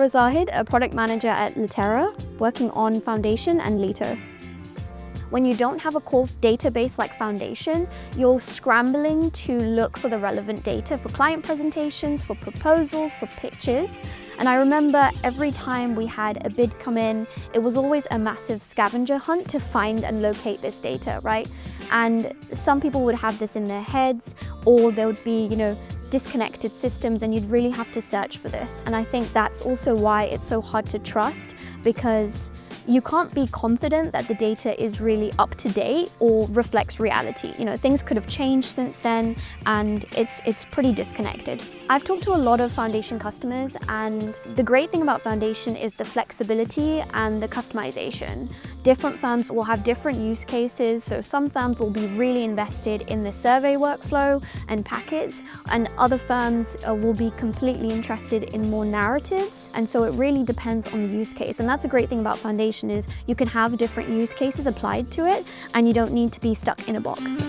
So Zahid, a product manager at Litera, working on Foundation and Leto. When you don't have a core database like Foundation, you're scrambling to look for the relevant data for client presentations, for proposals, for pitches. And I remember every time we had a bid come in, it was always a massive scavenger hunt to find and locate this data, right? And some people would have this in their heads, or there would be, disconnected systems, and you'd really have to search for this. And I think that's also why it's so hard to trust, because you can't be confident that the data is really up to date or reflects reality. Things could have changed since then, and it's pretty disconnected. I've talked to a lot of Foundation customers, and the great thing about Foundation is the flexibility and the customization. Different firms will have different use cases, so some firms will be really invested in the survey workflow and packets, and other firms will be completely interested in more narratives. And so it really depends on the use case. And that's a great thing about Foundation, is you can have different use cases applied to it, and you don't need to be stuck in a box.